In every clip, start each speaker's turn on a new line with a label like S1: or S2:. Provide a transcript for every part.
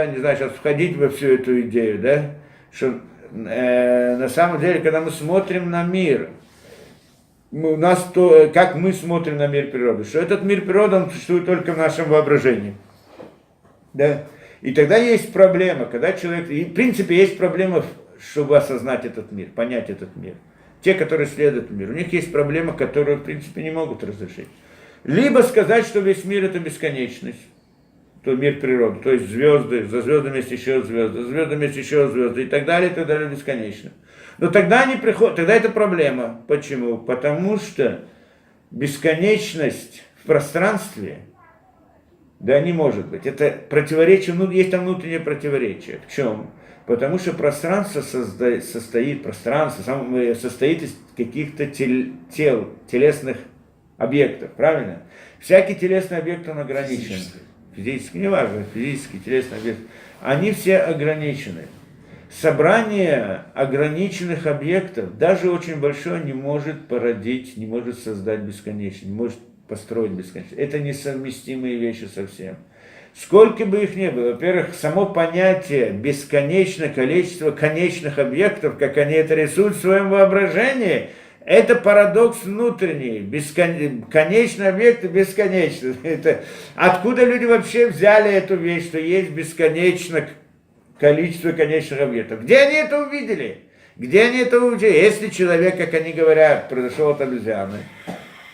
S1: не знаю, сейчас входить во всю эту идею, да, что на самом деле, когда мы смотрим на мир, у нас то, как мы смотрим на мир природы, что этот мир природы, он существует только в нашем воображении, да, и тогда есть проблема, когда человек, и в принципе есть проблема, чтобы осознать этот мир, понять этот мир. Те, которые следуют миру, у них есть проблема, которую в принципе не могут разрешить. Либо сказать, что весь мир это бесконечность, то мир природы, то есть звезды, за звездами есть еще звезды, за звездами есть еще звезды и так далее, бесконечно. Но тогда они приходят, тогда это проблема. Почему? Потому что бесконечность в пространстве, да, не может быть. Это противоречие, ну, есть там внутреннее противоречие. В чем? Потому что пространство состоит из каких-то телесных объектов, правильно? Всякий телесный объект, он ограничен. Физически, неважно, физический, телесный объект, они все ограничены. Собрание ограниченных объектов, даже очень большое, не может породить, не может создать бесконечность, не может построить бесконечность. Это несовместимые вещи совсем. Сколько бы их ни было, во-первых, само понятие бесконечное количество конечных объектов, как они это рисуют в своем воображении, это парадокс внутренний, конечные объекты бесконечны. Это, откуда люди вообще взяли эту вещь, что есть бесконечное количество конечных объектов? Где они это увидели? Где они это увидели? Если человек, как они говорят, произошел от обезьяны,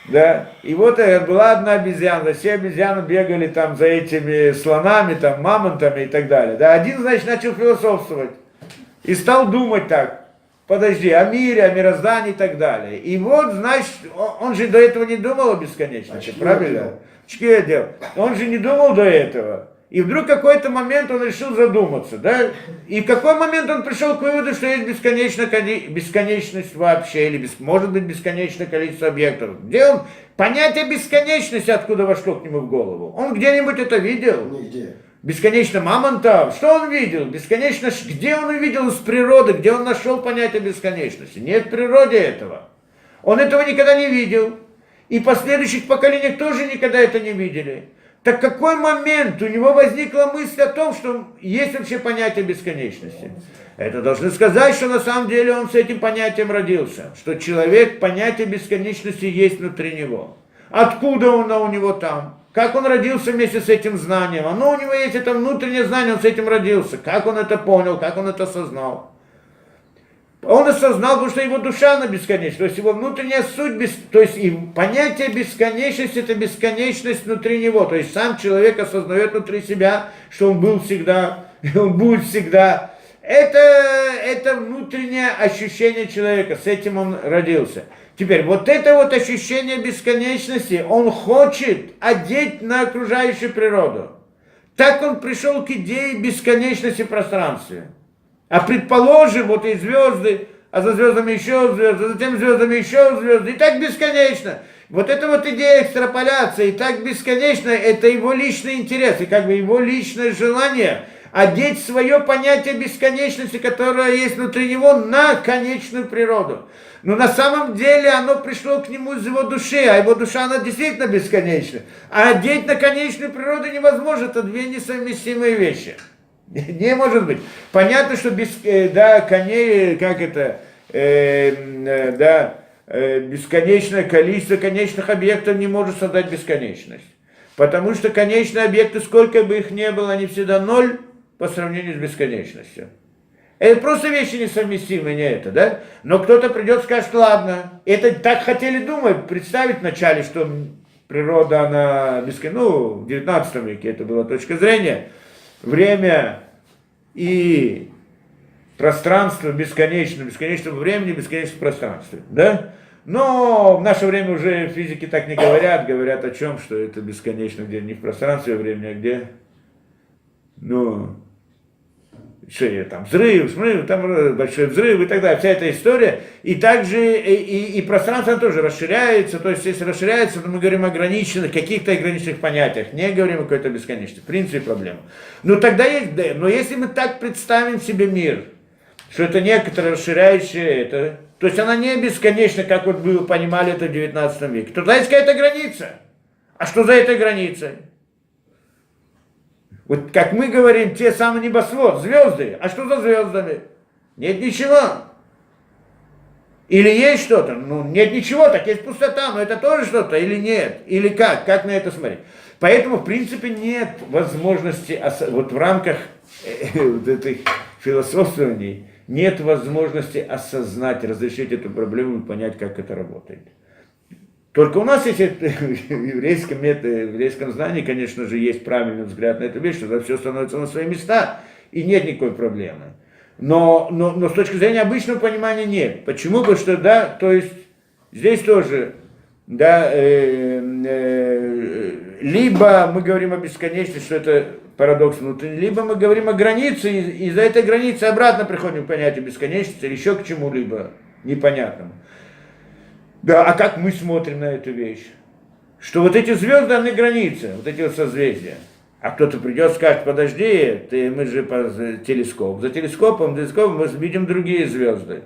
S1: да, и вот была одна обезьяна, все обезьяны бегали там за этими слонами, там, мамонтами и так далее. Да, один, значит, начал философствовать и стал думать так. Подожди, о мире, о мироздании и так далее. И вот, значит, он же до этого не думал о бесконечности, правильно? Очки одел. Он же не думал до этого. И вдруг в какой-то момент он решил задуматься, да? И в какой момент он пришел к выводу, что есть бесконечность вообще, или может быть бесконечное количество объектов. Где он? Понятие бесконечности откуда вошло к нему в голову? Он где-нибудь это видел?
S2: Нигде.
S1: Бесконечно мамонта, что он видел? Бесконечно, где он увидел из природы, где он нашел понятие бесконечности? Нет в природе этого. Он этого никогда не видел. И последующих поколениях тоже никогда это не видели. Так какой момент у него возникла мысль о том, что есть вообще понятие бесконечности? Это должны сказать, что на самом деле он с этим понятием родился. Что человек, понятие бесконечности есть внутри него. Откуда оно у него там? Как он родился вместе с этим знанием? Оно у него есть, это внутреннее знание, он с этим родился. Как он это понял, как он это осознал? Он осознал, потому что его душа, она бесконечна. То есть его внутренняя суть, то есть и понятие бесконечности, это бесконечность внутри него. То есть сам человек осознает внутри себя, что он был всегда, и он будет всегда. Это внутреннее ощущение человека, с этим он родился. Теперь, вот это вот ощущение бесконечности, он хочет одеть на окружающую природу. Так он пришел к идее бесконечности в пространстве. А предположим, вот и звезды, а за звездами еще звезды, а за тем звездами еще звезды, и так бесконечно. Вот эта вот идея экстраполяции, и так бесконечно, это его личный интерес, и как бы его личное желание одеть свое понятие бесконечности, которое есть внутри него, на конечную природу. Но на самом деле оно пришло к нему из его души, а его душа, она действительно бесконечна. А одеть на конечную природу невозможно, это две несовместимые вещи. Не может быть. Понятно, что бесконечное количество конечных объектов не может создать бесконечность. Потому что конечные объекты, сколько бы их ни было, они всегда ноль по сравнению с бесконечностью. Это просто вещи несовместимые, не это, да? Но кто-то придет и скажет, ладно, это так хотели думать, представить вначале, что природа, она бесконечна. Ну, в 19 веке это была точка зрения. Время и пространство бесконечно, бесконечно во времени, бесконечно в пространстве, да? Но в наше время уже физики так не говорят, говорят о чем, что это бесконечно где не в пространстве, во времени, а где, ну, что там, взрыв, там большой взрыв и так далее, вся эта история, и также и пространство тоже расширяется, то есть если расширяется, то мы говорим о ограниченных, каких-то ограниченных понятиях, не говорим о какой-то бесконечности, в принципе проблема. Но тогда есть, но если мы так представим себе мир, что это некоторое расширяющее, это, то есть она не бесконечна, как вот вы понимали это в 19 веке, то тогда есть какая-то граница. А что за этой границей? Вот как мы говорим, те самые небосвод, звезды. А что за звездами? Нет ничего. Или есть что-то? Ну, нет ничего, так есть пустота, но это тоже что-то или нет? Или как? Как на это смотреть? Поэтому, в принципе, нет возможности, вот в рамках вот этих философствований, нет возможности осознать, разрешить эту проблему и понять, как это работает. Только у нас есть в еврейском знании, конечно же, есть правильный взгляд на эту вещь, что все становится на свои места, и нет никакой проблемы. Но с точки зрения обычного понимания нет. Почему? Потому что, да, то есть здесь тоже, да, либо мы говорим о бесконечности, что это парадокс внутренний, либо мы говорим о границе, и за этой границы обратно приходим к понятию бесконечности или еще к чему-либо непонятному. Да, а как мы смотрим на эту вещь? Что вот эти звезды, они границы, вот эти вот созвездия. А кто-то придет и скажет, подожди, мы же по телескопу. За телескопом мы видим другие звезды.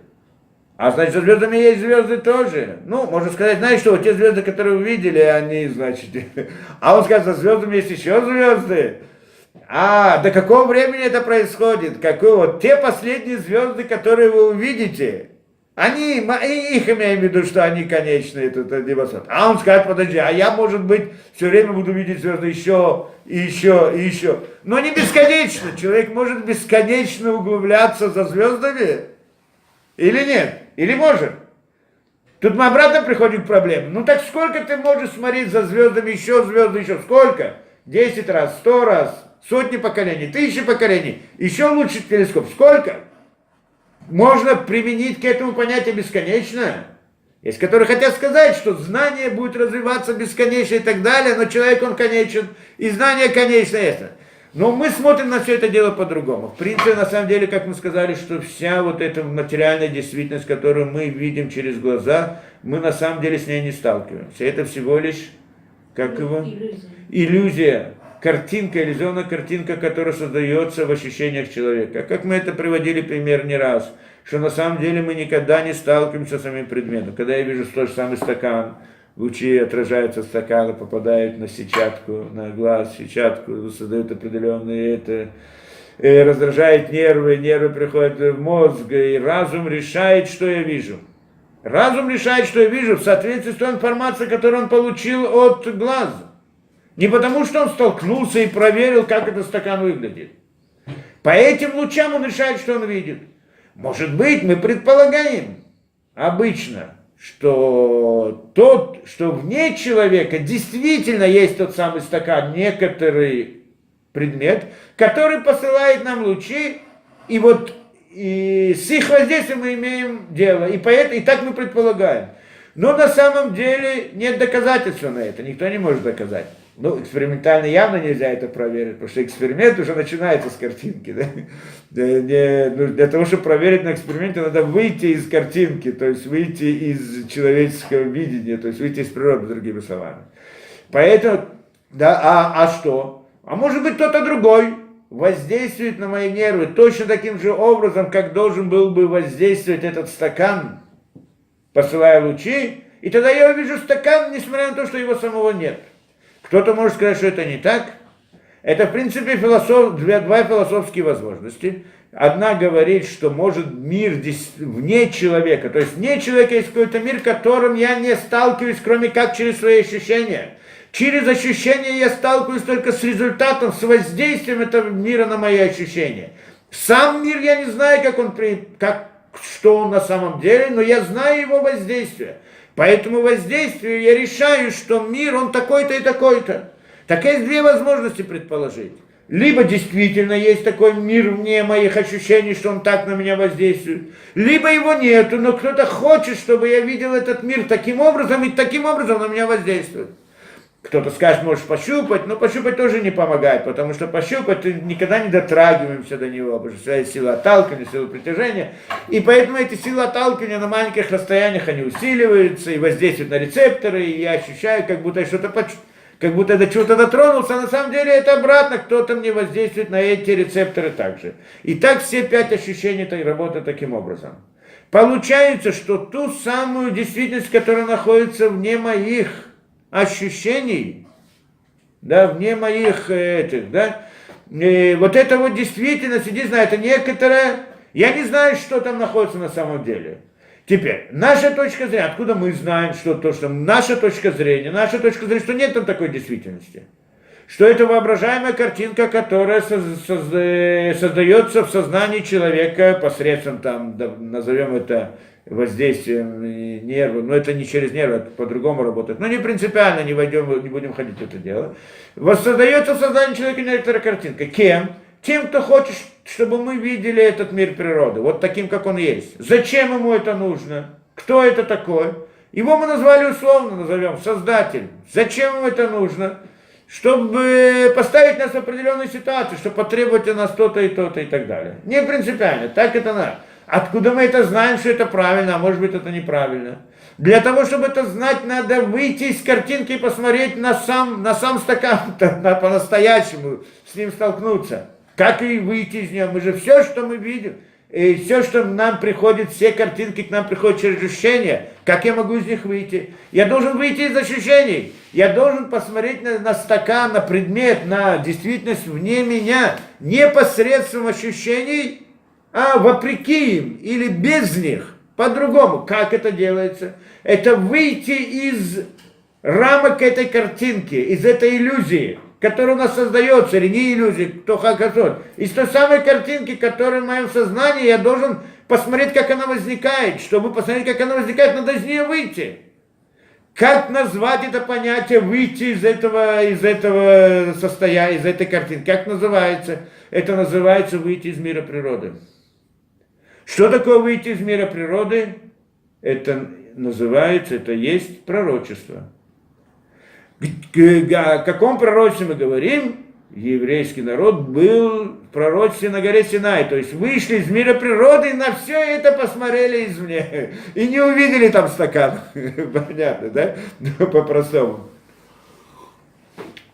S1: А значит, за звездами есть звезды тоже. Ну, можно сказать, знаешь что, вот те звезды, которые вы видели, они, значит... А он скажет, за звездами есть еще звезды. А, до какого времени это происходит? Вот те последние звезды, которые вы увидите, они, их имеем в виду, что они конечные, тут небосвод. А он скажет, подожди, а я, может быть, все время буду видеть звезды еще, и еще, и еще. Но не бесконечно. Человек может бесконечно углубляться за звездами? Или нет? Или может? Тут мы обратно приходим к проблеме. Ну так сколько ты можешь смотреть за звездами, еще звезды, еще? Сколько? 10 раз, 100 раз, сотни поколений, 1000 поколений. Еще лучше телескоп. Сколько? Можно применить к этому понятие бесконечно. Есть, которые хотят сказать, что знание будет развиваться бесконечно и так далее, но человек, он конечен, и знание конечно это. Но мы смотрим на все это дело по-другому. В принципе, на самом деле, как мы сказали, что вся вот эта материальная действительность, которую мы видим через глаза, мы на самом деле с ней не сталкиваемся. Это всего лишь, как его? Иллюзия. Картинка, иллюзионная картинка, которая создается в ощущениях человека. Как мы это приводили пример не раз, что на самом деле мы никогда не сталкиваемся с самим предметом. Когда я вижу тот же самый стакан, лучи отражаются от стакана, попадают на сетчатку, на глаз, сетчатку, создают определенные раздражает нервы приходят в мозг, и разум решает, что я вижу. Разум решает, что я вижу в соответствии с той информацией, которую он получил от глаза. Не потому, что он столкнулся и проверил, как этот стакан выглядит. По этим лучам он решает, что он видит. Может быть, мы предполагаем обычно, что вне человека действительно есть тот самый стакан, некоторый предмет, который посылает нам лучи, и с их воздействием мы имеем дело. И так мы предполагаем. Но на самом деле нет доказательства на это, никто не может доказать. Ну, экспериментально явно нельзя это проверить, потому что эксперимент уже начинается с картинки. Да? Для того, чтобы проверить на эксперименте, надо выйти из картинки, то есть выйти из человеческого видения, то есть выйти из природы, другими словами. Поэтому, да, а что? А может быть кто-то другой воздействует на мои нервы точно таким же образом, как должен был бы воздействовать этот стакан, посылая лучи, и тогда я увижу стакан, несмотря на то, что его самого нет. Кто-то может сказать, что это не так. Это, в принципе, два философские возможности. Одна говорит, что может мир вне человека, то есть вне человека есть какой-то мир, в котором я не сталкиваюсь, кроме как через свои ощущения. Через ощущения я сталкиваюсь только с результатом, с воздействием этого мира на мои ощущения. Сам мир я не знаю, что он на самом деле, но я знаю его воздействие. По этому воздействию я решаю, что мир, он такой-то и такой-то. Так есть две возможности предположить. Либо действительно есть такой мир вне моих ощущений, что он так на меня воздействует. Либо его нету, но кто-то хочет, чтобы я видел этот мир таким образом, и таким образом на меня воздействует. Кто-то скажет, можешь пощупать, но пощупать тоже не помогает, потому что пощупать никогда не дотрагиваемся до него, потому что есть сила отталкивания, сила притяжения, и поэтому эти силы отталкивания на маленьких расстояниях, они усиливаются и воздействуют на рецепторы, и я ощущаю, как будто я до чего-то дотронулся, а на самом деле это обратно, кто-то мне воздействует на эти рецепторы также. И так все 5 ощущений работают таким образом. Получается, что ту самую действительность, которая находится вне моих ощущений, да, вне моих вот эта вот действительность, единственное, это некоторое, я не знаю, что там находится на самом деле. Теперь, наша точка зрения, откуда мы знаем, что то, что наша точка зрения, что нет там такой действительности. Что это воображаемая картинка, которая создается в сознании человека посредством, там, назовем это воздействием нервов, но это не через нервы, это по-другому работает. Но не принципиально, не будем ходить в это дело. Воссоздается в сознании человека некоторая картинка. Кем? Тем, кто хочет, чтобы мы видели этот мир природы, вот таким, как он есть. Зачем ему это нужно? Кто это такой? Его мы назвали условно, назовем, Создатель. Зачем ему это нужно? Чтобы поставить нас в определенную ситуацию, чтобы потребовать от нас то-то и то-то и так далее. Не принципиально, так это надо. Откуда мы это знаем, что это правильно, а может быть это неправильно? Для того, чтобы это знать, надо выйти из картинки и посмотреть на сам стакан, по-настоящему, с ним столкнуться. Как и выйти из него? Мы же все, что мы видим, и все, что нам приходит, все картинки к нам приходят через ощущения. Как я могу из них выйти? Я должен выйти из ощущений. Я должен посмотреть на стакан, на предмет, на действительность вне меня, не посредством ощущений, а вопреки им или без них. По-другому. Как это делается? Это выйти из рамок этой картинки, из этой иллюзии, которая у нас создается, или не иллюзии, кто как хотел. Из той самой картинки, которая в моем сознании, я должен посмотреть, как она возникает. Чтобы посмотреть, как она возникает, надо из нее выйти. Как назвать это понятие выйти из этого состояния, из этой картинки? Как называется? Это называется выйти из мира природы. Что такое выйти из мира природы? Это называется, это есть пророчество. О каком пророчестве мы говорим? Еврейский народ был в пророчестве на горе Синай, то есть вышли из мира природы и на все это посмотрели извне. И не увидели там стакан. Понятно, да? По-простому.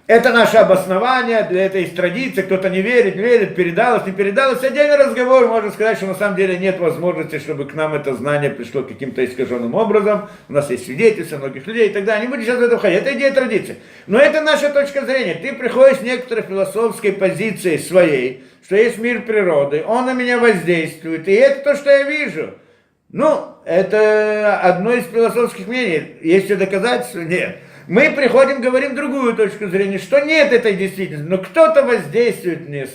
S1: Это наше обоснование, для этой есть традиция, кто-то не верит, передалось, не передалось. Отдельный разговор, можно сказать, что на самом деле нет возможности, чтобы к нам это знание пришло каким-то искаженным образом. У нас есть свидетельства многих людей и так далее. Не буду сейчас в это входить, это идея традиции. Но это наша точка зрения. Ты приходишь с некоторой философской позиции своей, что есть мир природы, он на меня воздействует, и это то, что я вижу. Ну, это одно из философских мнений. Есть все доказательства? Нет. Мы приходим, говорим другую точку зрения, что нет этой действительности, но кто-то воздействует вниз.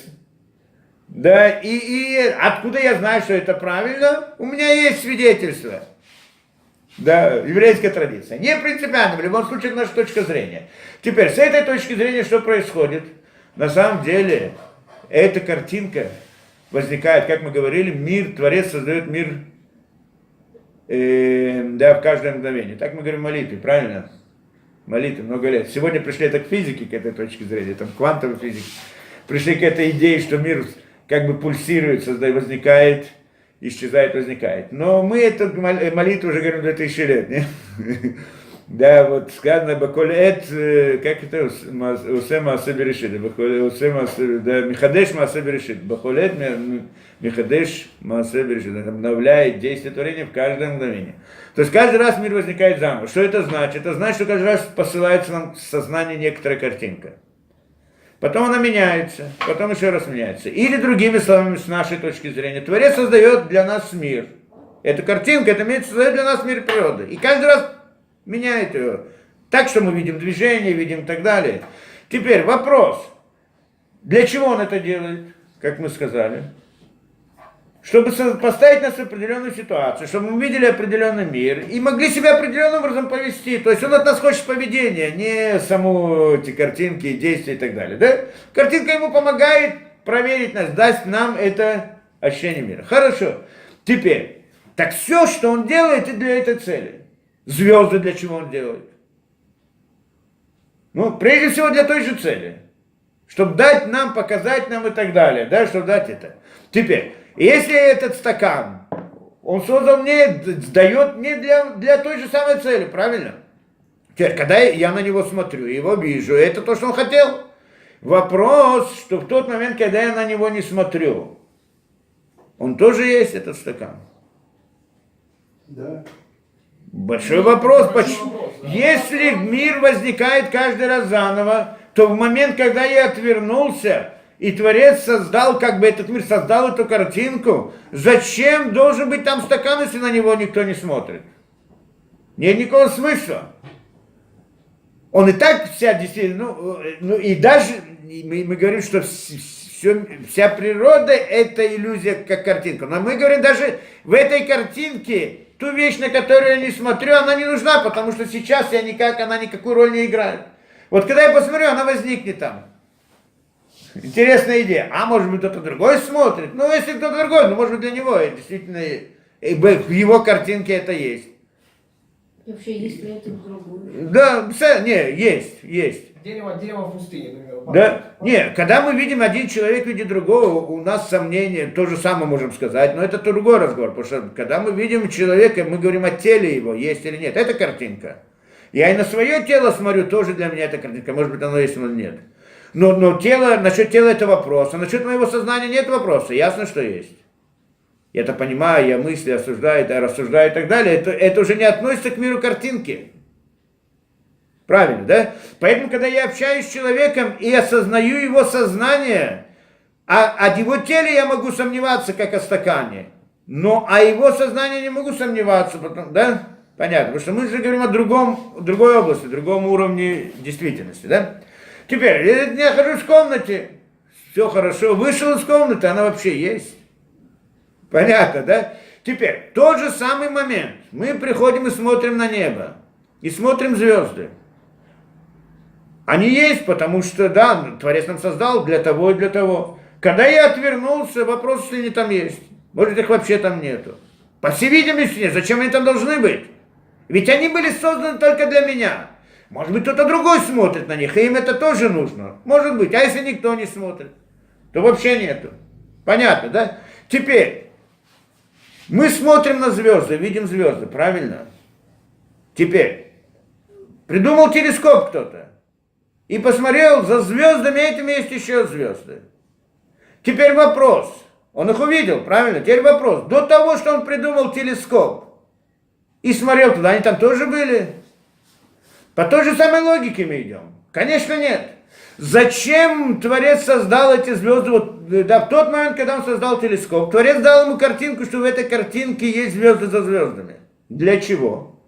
S1: Да, и откуда я знаю, что это правильно? У меня есть свидетельство. Да, еврейская традиция. Не принципиально, в любом случае, это наша точка зрения. Теперь, с этой точки зрения, что происходит? На самом деле, эта картинка возникает, как мы говорили, мир, Творец создает мир, да, в каждое мгновение. Так мы говорим в молитве, правильно? Молитвы много лет. Сегодня пришли это к физике, к этой точке зрения, там квантовой физике. Пришли к этой идее, что мир как бы пульсирует, возникает, исчезает, возникает. Но мы эту молитву уже говорим 2000 лет, не? Да, вот сказано, баколет, как это, усема асеберешит, да, михадеш маасеберешит, баколет михадеш маасеберешит, обновляет действие творения в каждое мгновение. То есть каждый раз мир возникает заново. Что это значит? Это значит, что каждый раз посылается нам в сознание некоторая картинка. Потом она меняется, потом еще раз меняется. Или другими словами, с нашей точки зрения, Творец создает для нас мир. Эта картинка, это мир создает для нас мир природы. И каждый раз меняет ее. Так, что мы видим движение, видим и так далее. Теперь вопрос. Для чего он это делает, как мы сказали? Чтобы поставить нас в определенную ситуацию, чтобы мы увидели определенный мир и могли себя определенным образом повести. То есть он от нас хочет поведения, не саму эти картинки, действия и так далее. Да? Картинка ему помогает проверить нас, даст нам это ощущение мира. Хорошо. Теперь, так все, что он делает, и для этой цели. Звезды для чего он делает? Ну, прежде всего для той же цели. Чтобы дать нам, показать нам и так далее. Да, чтобы дать это. Теперь, если этот стакан, он создан мне, дает мне для той же самой цели, правильно? Теперь, когда я на него смотрю, его вижу, это то, что он хотел. Вопрос, что в тот момент, когда я на него не смотрю, он тоже есть, этот стакан.
S2: Да.
S1: Большой вопрос. Если мир возникает каждый раз заново, то в момент, когда я отвернулся, и Творец создал, как бы этот мир создал эту картинку, зачем должен быть там стакан, если на него никто не смотрит? Нет никакого смысла. Он и так вся действительно, ну и даже мы говорим, что вся природа это иллюзия как картинка. Но мы говорим, даже в этой картинке ту вещь, на которую я не смотрю, она не нужна, потому что сейчас она никакую роль не играет. Вот когда я посмотрю, она возникнет там. Интересная идея. А может быть кто-то другой смотрит? Ну если кто-то другой, ну может быть для него действительно в его картинке это есть.
S2: И вообще, есть ли это другое?
S1: Да, не, есть.
S3: Дерево в пустыне, например.
S1: Да? Не, когда мы видим один человек в виде другого, у нас сомнения, то же самое можем сказать, но это другой разговор, потому что когда мы видим человека, мы говорим о теле его, есть или нет, это картинка. Я и на свое тело смотрю, тоже для меня это картинка, может быть оно есть, но нет. Но тело, насчет тела это вопрос, а насчет моего сознания нет вопроса, ясно, что есть. Я это понимаю, я мысли осуждаю, я рассуждаю и так далее. Это уже не относится к миру картинки. Правильно, да? Поэтому, когда я общаюсь с человеком и осознаю его сознание, о его теле я могу сомневаться, как о стакане. Но о его сознании не могу сомневаться, да? Понятно, потому что мы же говорим о другой области, другом уровне действительности, да? Теперь, я нахожусь в комнате, все хорошо, вышел из комнаты, она вообще есть. Понятно, да? Теперь, тот же самый момент. Мы приходим и смотрим на небо. И смотрим звезды. Они есть, потому что, да, Творец нам создал для того и для того. Когда я отвернулся, вопрос, если они там есть. Может, их вообще там нету. По всей видимости, нет. Зачем они там должны быть? Ведь они были созданы только для меня. Может быть, кто-то другой смотрит на них, и им это тоже нужно. Может быть. А если никто не смотрит, то вообще нету. Понятно, да? Теперь. Мы смотрим на звезды, видим звезды, правильно? Теперь, придумал телескоп кто-то и посмотрел, за звездами этими есть еще звезды. Теперь вопрос, он их увидел, правильно? Теперь вопрос, до того, что он придумал телескоп и смотрел туда, они там тоже были? По той же самой логике мы идем? Конечно, нет. Зачем Творец создал эти звезды? Вот, да, в тот момент, когда он создал телескоп, Творец дал ему картинку, что в этой картинке есть звезды за звездами. Для чего?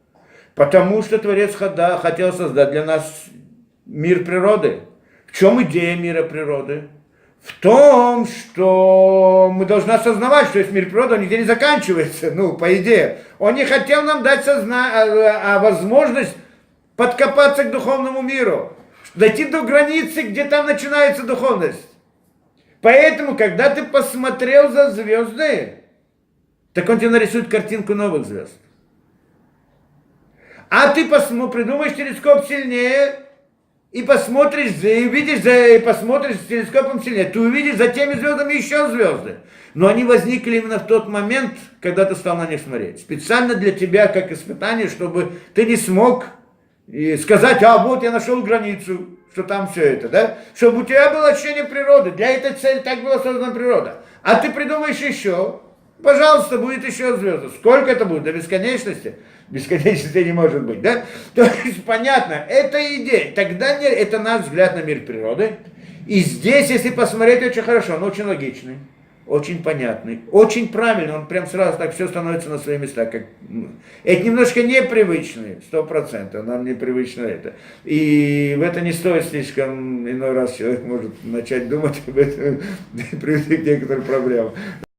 S1: Потому что Творец хотел создать для нас мир природы. В чем идея мира природы? В том, что мы должны осознавать, что есть мир природы, он нигде не заканчивается, ну, по идее. Он не хотел нам дать возможность подкопаться к духовному миру. Дойти до границы, где там начинается духовность. Поэтому, когда ты посмотрел за звезды, так он тебе нарисует картинку новых звезд. А ты придумаешь телескоп сильнее, и посмотришь, и посмотришь с телескопом сильнее, ты увидишь за теми звездами еще звезды. Но они возникли именно в тот момент, когда ты стал на них смотреть. Специально для тебя, как испытание, чтобы ты не смог и сказать, вот я нашел границу, что там все это, да? Чтобы у тебя было ощущение природы. Для этой цели так была создана природа. А ты придумаешь еще, пожалуйста, будет еще звезды. Сколько это будет? До бесконечности? Бесконечности не может быть, да? То есть, понятно, это идея. Тогда это наш взгляд на мир природы. И здесь, если посмотреть, очень хорошо, он очень логичный. Очень понятный, очень правильный, он прям сразу так все становится на свои места. Это немножко непривычные, 100%, нам непривычно это. И в это не стоит слишком, иной раз человек может начать думать об этом и привести к некоторым проблемам.